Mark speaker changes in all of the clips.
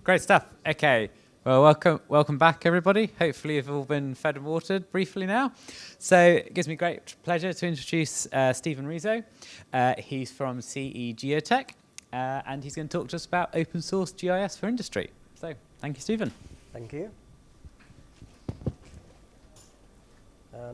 Speaker 1: Great stuff. Okay. Well, welcome back, everybody. Hopefully you've all been fed and watered briefly now. So it gives me great pleasure to introduce Stephen Rizo. He's from CE Geotech, and he's going to talk to us about open source GIS for industry. So thank you, Stephen.
Speaker 2: Thank you.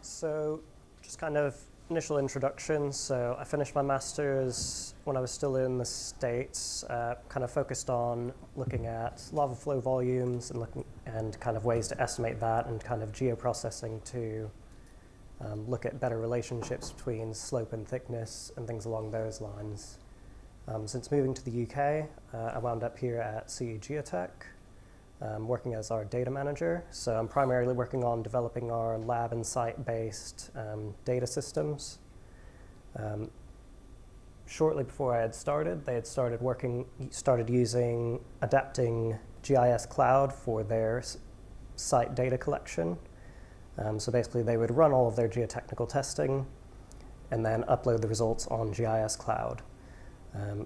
Speaker 2: So just kind of initial introduction. So I finished my master's when I was still in the States, kind of focused on looking at lava flow volumes and kind of ways to estimate that, and kind of geoprocessing to look at better relationships between slope and thickness and things along those lines. Since moving to the UK, I wound up here at CE Geotech, working as our data manager. So I'm primarily working on developing our lab and site-based data systems. Shortly before I had started, they had started adapting GIS Cloud for their site data collection. So basically they would run all of their geotechnical testing and then upload the results on GIS Cloud.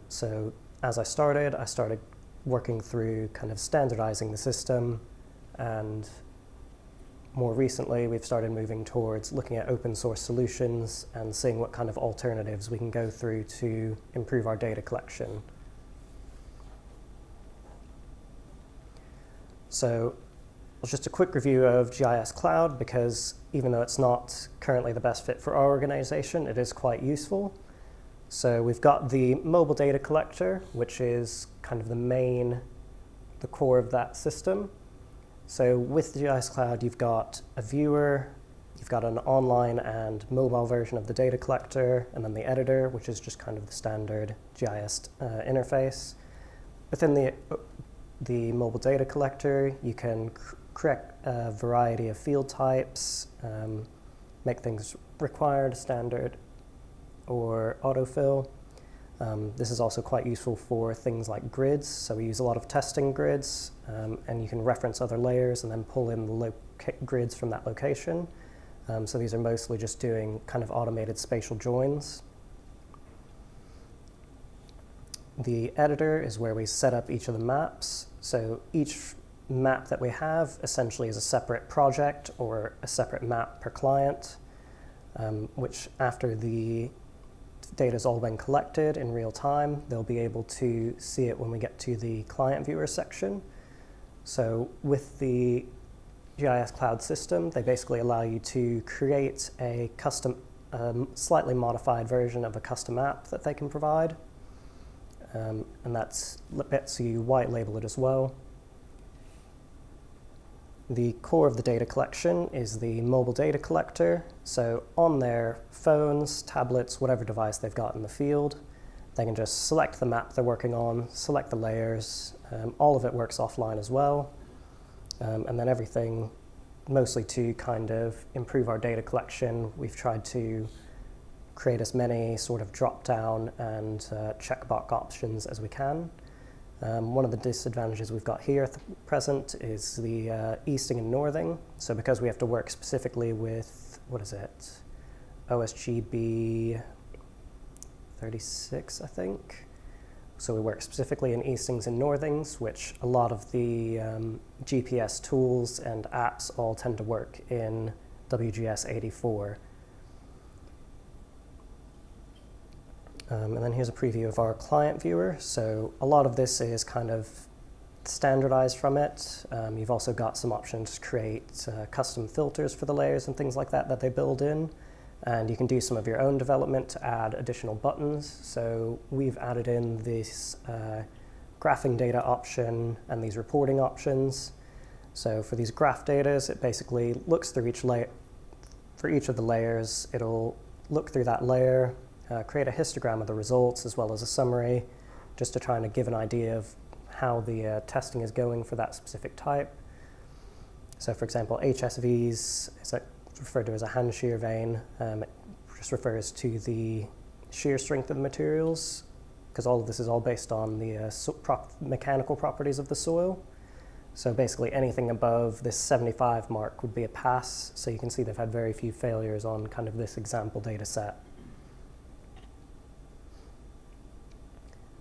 Speaker 2: So as I started working through kind of standardizing the system, and more recently we've started moving towards looking at open source solutions and seeing what kind of alternatives we can go through to improve our data collection. So just a quick review of GIS Cloud, because even though it's not currently the best fit for our organization, it is quite useful. So we've got the mobile data collector, which is kind of the core of that system. So with the GIS Cloud, you've got a viewer, you've got an online and mobile version of the data collector, and then the editor, which is just kind of the standard GIS interface. Within the mobile data collector, you can create a variety of field types, make things required, standard, or autofill. This is also quite useful for things like grids. So we use a lot of testing grids, and you can reference other layers and then pull in the grids from that location. So these are mostly just doing kind of automated spatial joins. The editor is where we set up each of the maps. So each map that we have essentially is a separate project or a separate map per client, which after the data's all been collected in real time, they'll be able to see it when we get to the client viewer section. So with the GIS Cloud system, they basically allow you to create a custom, slightly modified version of a custom app that they can provide. And that lets you white label it as well. The core of the data collection is the mobile data collector. So on their phones, tablets, whatever device they've got in the field, they can just select the map they're working on, select the layers. All of it works offline as well. And then everything, mostly to kind of improve our data collection, we've tried to create as many sort of drop-down and checkbox options as we can. One of the disadvantages we've got here at the present is the easting and northing. So because we have to work specifically with, OSGB 36, I think. So we work specifically in eastings and northings, which a lot of the GPS tools and apps all tend to work in WGS 84. And then here's a preview of our client viewer. So a lot of this is kind of standardized from it. You've also got some options to create custom filters for the layers and things like that they build in. And you can do some of your own development to add additional buttons. So we've added in this graphing data option and these reporting options. So for these graph data, it basically looks through each layer. For each of the layers, it'll look through that layer, create a histogram of the results as well as a summary, just to try and give an idea of how the testing is going for that specific type. So for example, HSVs is referred to as a hand shear vein. It just refers to the shear strength of the materials, because all of this is all based on the mechanical properties of the soil. So basically anything above this 75 mark would be a pass. So you can see they've had very few failures on kind of this example data set.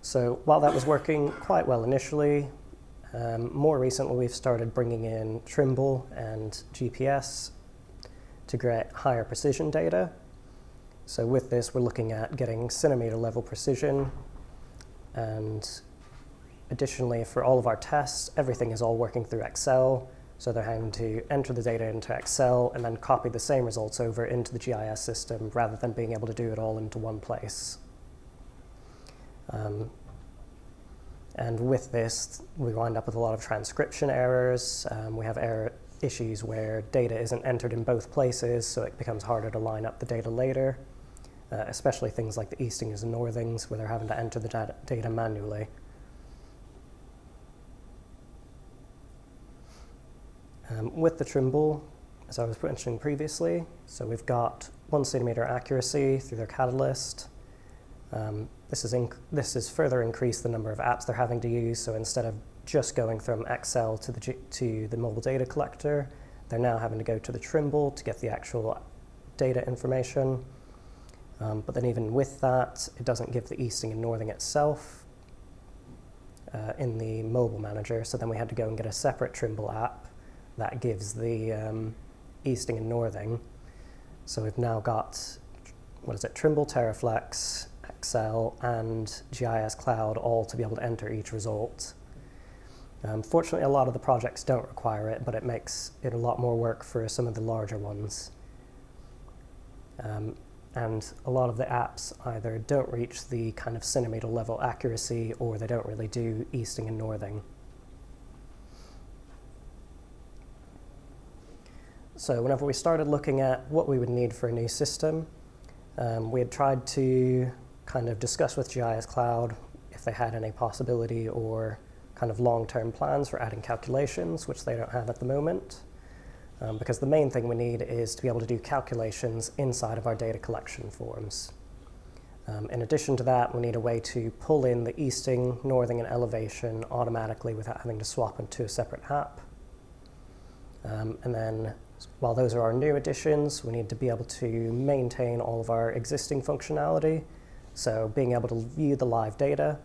Speaker 2: So while that was working quite well initially, More recently, we've started bringing in Trimble and GPS to get higher precision data. So with this, we're looking at getting centimeter level precision, and additionally, for all of our tests, everything is all working through Excel. So they're having to enter the data into Excel and then copy the same results over into the GIS system rather than being able to do it all into one place. And with this, we wind up with a lot of transcription errors. We have issues where data isn't entered in both places, so it becomes harder to line up the data later, especially things like the eastings and northings, where they're having to enter the data manually. With the Trimble, as I was mentioning previously, so we've got 1 centimeter accuracy through their Catalyst. This has further increased the number of apps they're having to use, so instead of just going from Excel to the mobile data collector, they're now having to go to the Trimble to get the actual data information. But then even with that, it doesn't give the easting and northing itself in the mobile manager, so then we had to go and get a separate Trimble app that gives the easting and northing. So we've now got, Trimble, Terraflex, Excel, and GIS Cloud all to be able to enter each result. Fortunately, a lot of the projects don't require it, but it makes it a lot more work for some of the larger ones. And a lot of the apps either don't reach the kind of centimeter level accuracy, or they don't really do easting and northing. So whenever we started looking at what we would need for a new system, we had tried to kind of discuss with GIS Cloud if they had any possibility or kind of long-term plans for adding calculations, which they don't have at the moment. Because the main thing we need is to be able to do calculations inside of our data collection forms. In addition to that, we need a way to pull in the easting, northing, and elevation automatically without having to swap into a separate app. And then, while those are our new additions, we need to be able to maintain all of our existing functionality. So being able to view the live data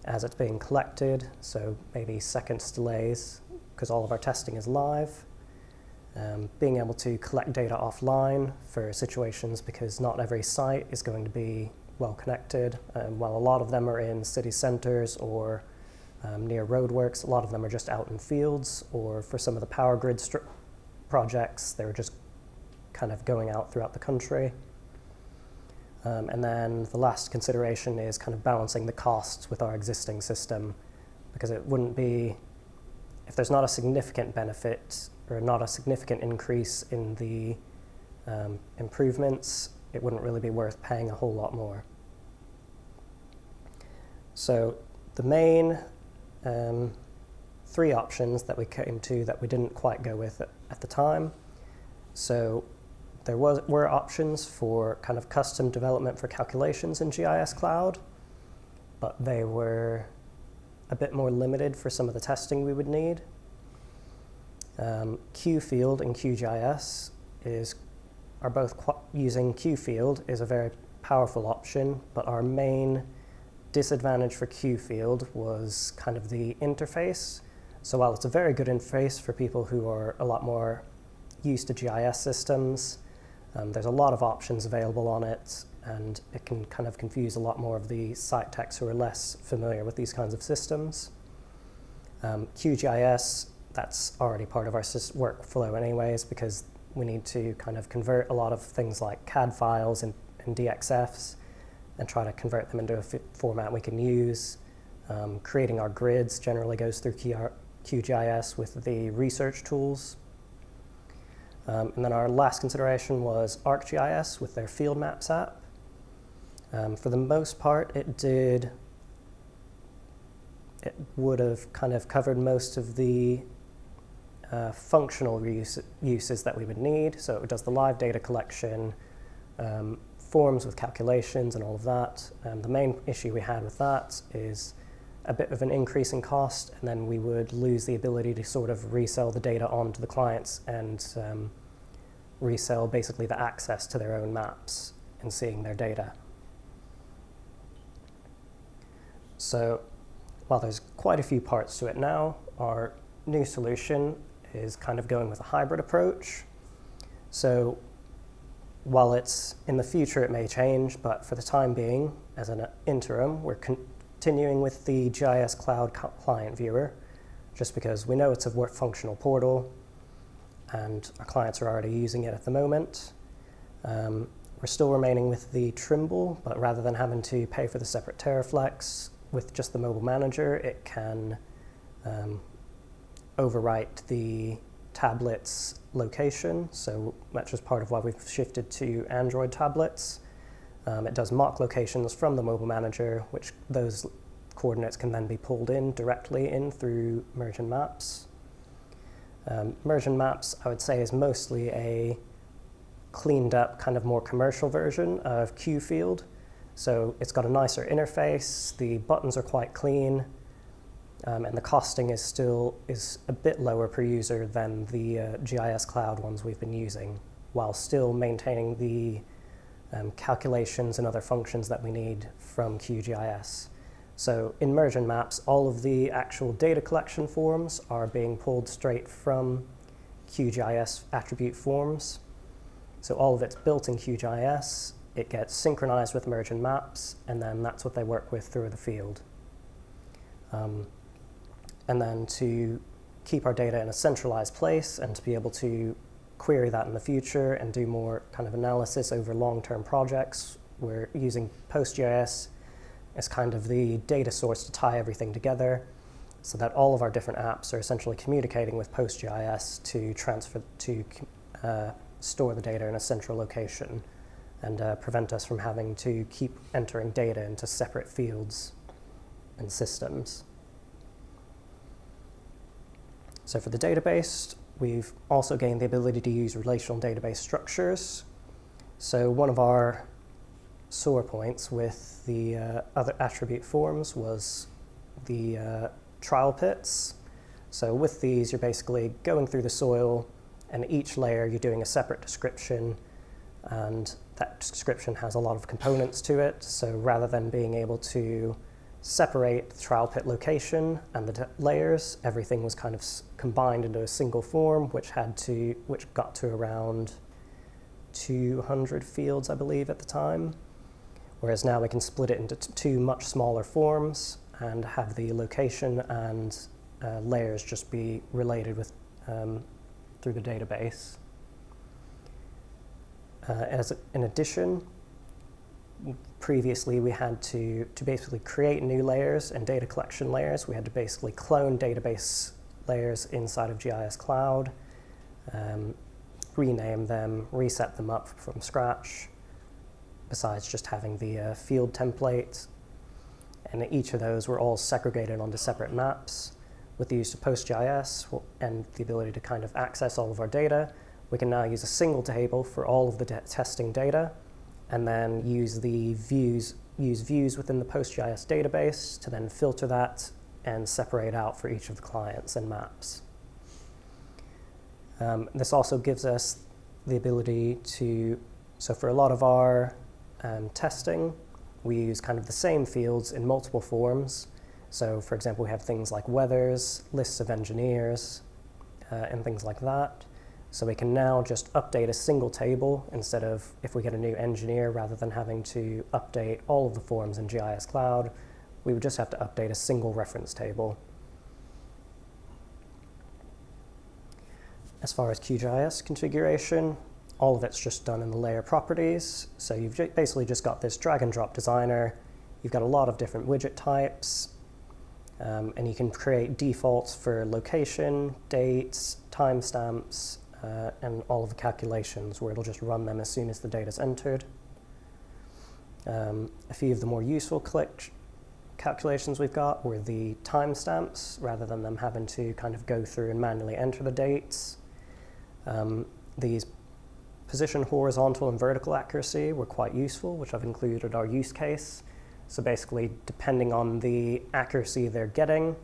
Speaker 2: as it's being collected, so maybe seconds delays, because all of our testing is live. Being able to collect data offline for situations because not every site is going to be well connected. While a lot of them are in city centers or near roadworks, a lot of them are just out in fields, or for some of the power grid projects, they're just kind of going out throughout the country. And then the last consideration is kind of balancing the costs with our existing system, because it wouldn't be, if there's not a significant benefit or not a significant increase in the improvements, it wouldn't really be worth paying a whole lot more. So the main 3 options that we came to that we didn't quite go with at the time. So there were options for kind of custom development for calculations in GIS Cloud, but they were a bit more limited for some of the testing we would need. QField and QGIS are both using QField is a very powerful option, but our main disadvantage for QField was kind of the interface. So while it's a very good interface for people who are a lot more used to GIS systems, there's a lot of options available on it, and it can kind of confuse a lot more of the site techs who are less familiar with these kinds of systems. QGIS, that's already part of our workflow anyways, because we need to kind of convert a lot of things like CAD files and DXFs and try to convert them into a format we can use. Creating our grids generally goes through QGIS with the research tools. And then our last consideration was ArcGIS with their Field Maps app. For the most part, it would have kind of covered most of the functional uses that we would need. So it does the live data collection, forms with calculations and all of that. The main issue we had with that is a bit of an increase in cost, and then we would lose the ability to sort of resell the data onto the clients and resell basically the access to their own maps and seeing their data. So while there's quite a few parts to it now, our new solution is kind of going with a hybrid approach. So while it's in the future it may change, but for the time being, as an interim, we're continuing with the GIS Cloud client viewer, just because we know it's a functional portal and our clients are already using it at the moment. We're still remaining with the Trimble, but rather than having to pay for the separate Teraflex, with just the mobile manager, it can overwrite the tablet's location. So that's just part of why we've shifted to Android tablets. It does mock locations from the mobile manager, which those coordinates can then be pulled in directly in through Mergent Maps. Mergent Maps, I would say, is mostly a cleaned up, kind of more commercial version of QField. So it's got a nicer interface, the buttons are quite clean, and the costing is a bit lower per user than the GIS Cloud ones we've been using, while still maintaining the calculations and other functions that we need from QGIS. So in Mergent Maps, all of the actual data collection forms are being pulled straight from QGIS attribute forms. So all of it's built in QGIS, it gets synchronized with Mergent Maps, and then that's what they work with through the field. And then to keep our data in a centralized place and to be able to query that in the future and do more kind of analysis over long-term projects, we're using PostGIS as kind of the data source to tie everything together so that all of our different apps are essentially communicating with PostGIS to store the data in a central location and prevent us from having to keep entering data into separate fields and systems. So for the database, we've also gained the ability to use relational database structures. So one of our sore points with the other attribute forms was the trial pits. So with these, you're basically going through the soil, and each layer you're doing a separate description, and that description has a lot of components to it. So rather than being able to separate the trial pit location and the layers, everything was kind of combined into a single form, which got to around 200 fields, I believe, at the time. Whereas now we can split it into two much smaller forms and have the location and layers just be related with through the database. In addition, previously we had to basically create new layers and data collection layers. We had to basically clone database layers inside of GIS Cloud, rename them, reset them up from scratch, besides just having the field template. And each of those were all segregated onto separate maps. With the use of PostGIS and the ability to kind of access all of our data, we can now use a single table for all of the testing data, and then use views within the PostGIS database to then filter that and separate out for each of the clients and maps. This also gives us the ability to, so for a lot of our testing, we use kind of the same fields in multiple forms. So for example, we have things like weathers, lists of engineers, and things like that. So we can now just update a single table instead of, if we get a new engineer, rather than having to update all of the forms in GIS Cloud, we would just have to update a single reference table. As far as QGIS configuration, all of it's just done in the layer properties. So you've basically just got this drag and drop designer. You've got a lot of different widget types, and you can create defaults for location, dates, timestamps, and all of the calculations, where it'll just run them as soon as the data's entered. A few of the more useful calculations we've got were the timestamps, rather than them having to kind of go through and manually enter the dates. These position horizontal and vertical accuracy were quite useful, which I've included our use case. So basically, depending on the accuracy they're getting,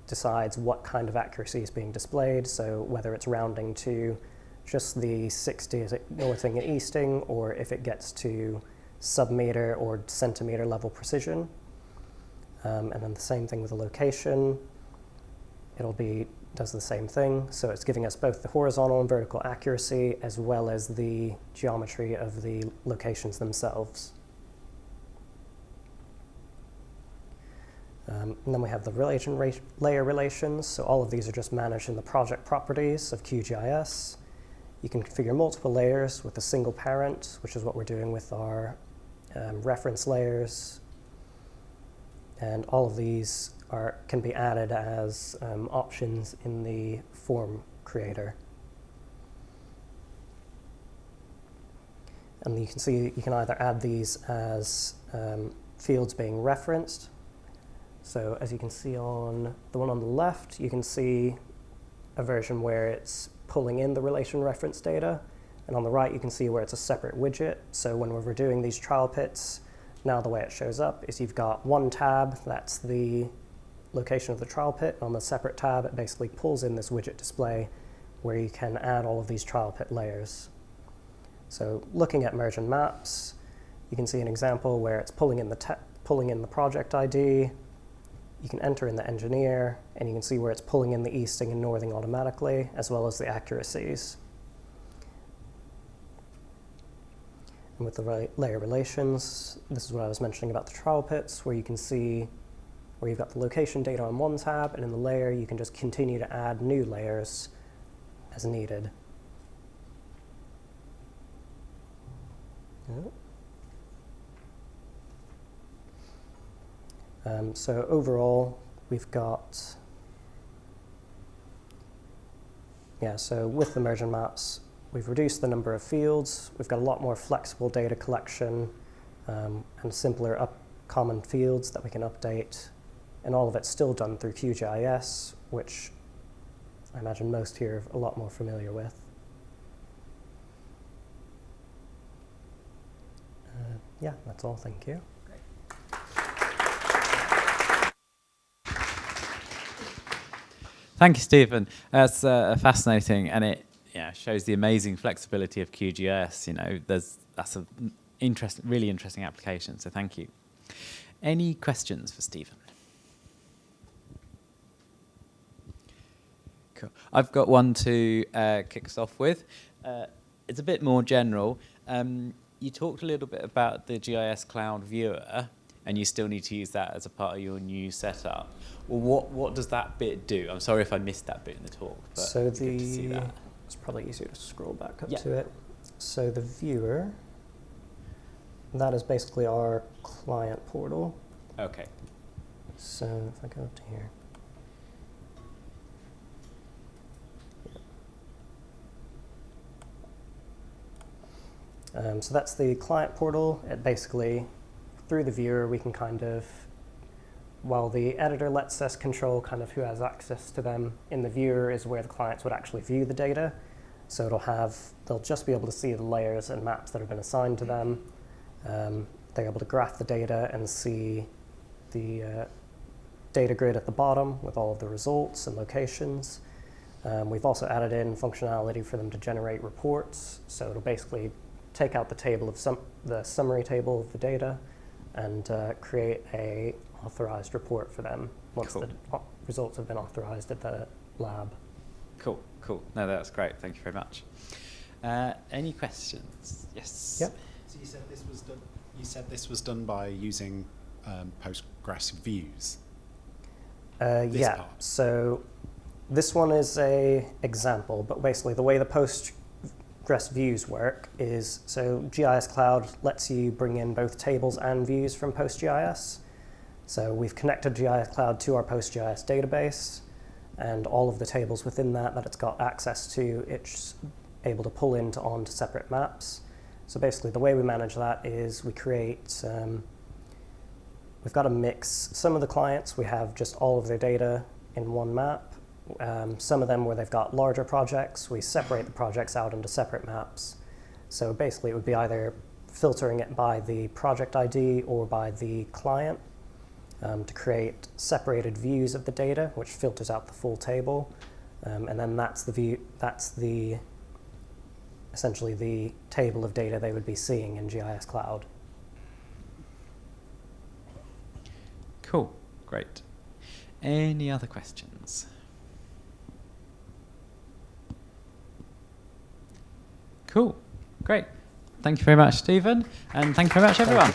Speaker 2: decides what kind of accuracy is being displayed. So whether it's rounding to just the 60 northing and easting, or if it gets to sub-meter or centimeter level precision. And then the same thing with the location. Does the same thing. So it's giving us both the horizontal and vertical accuracy as well as the geometry of the locations themselves. And then we have the layer relations. So all of these are just managed in the project properties of QGIS. You can configure multiple layers with a single parent, which is what we're doing with our reference layers. And all of these can be added as options in the form creator. And you can see you can either add these as fields being referenced. So as you can see on the one on the left, you can see a version where it's pulling in the relation reference data. And on the right, you can see where it's a separate widget. So when we're doing these trial pits, now the way it shows up is you've got one tab, that's the location of the trial pit. On the separate tab, it basically pulls in this widget display where you can add all of these trial pit layers. So looking at merge and maps, you can see an example where it's pulling in the project ID. You can enter in the engineer, and you can see where it's pulling in the easting and northing automatically, as well as the accuracies. And with the layer relations, this is what I was mentioning about the trial pits, where you can see where you've got the location data on one tab, and in the layer you can just continue to add new layers as needed. So overall, we've got, so with the merge and maps, we've reduced the number of fields. We've got a lot more flexible data collection and simpler common fields that we can update. And all of it's still done through QGIS, which I imagine most here are a lot more familiar with. Yeah, that's all. Thank you.
Speaker 1: Thank you, Stephen. That's fascinating, and it shows the amazing flexibility of QGIS. You know, that's a really interesting application. So thank you. Any questions for Stephen? Cool. I've got one to kick us off with. It's a bit more general. You talked a little bit about the GIS Cloud viewer, and you still need to use that as a part of your new setup. Well, what does that bit do? I'm sorry if I missed that bit in the talk, but
Speaker 2: so
Speaker 1: it's good to see that.
Speaker 2: It's probably easier to scroll back up to it. So the viewer, that is basically our client portal.
Speaker 1: Okay.
Speaker 2: So if I go up to here. So that's the client portal. It basically, through the viewer, we can kind of, while the editor lets us control kind of who has access to them, in the viewer is where the clients would actually view the data. So they'll just be able to see the layers and maps that have been assigned to them. They're able to graph the data and see the data grid at the bottom with all of the results and locations. We've also added in functionality for them to generate reports. So it'll basically take out the table of the summary table of the data and create a authorized report for them once the results have been authorized at the lab.
Speaker 1: Cool. No, that's great. Thank you very much. Any questions? Yes.
Speaker 2: Yep.
Speaker 3: So you said this was done by using Postgres views.
Speaker 2: Yeah.
Speaker 3: Part.
Speaker 2: So this one is a example, but basically the way the Postgres views work is, so GIS Cloud lets you bring in both tables and views from PostGIS. So we've connected GIS Cloud to our PostGIS database, and all of the tables within that it's got access to, it's able to pull onto separate maps. So basically the way we manage that is we create, we've got a mix. Some of the clients, we have just all of their data in one map. Some of them where they've got larger projects, we separate the projects out into separate maps. So basically it would be either filtering it by the project ID or by the client to create separated views of the data, which filters out the full table. And then that's essentially the table of data they would be seeing in GIS Cloud.
Speaker 1: Cool. Great. Any other questions? Cool. Great. Thank you very much, Stephen. And thank you very much, everyone.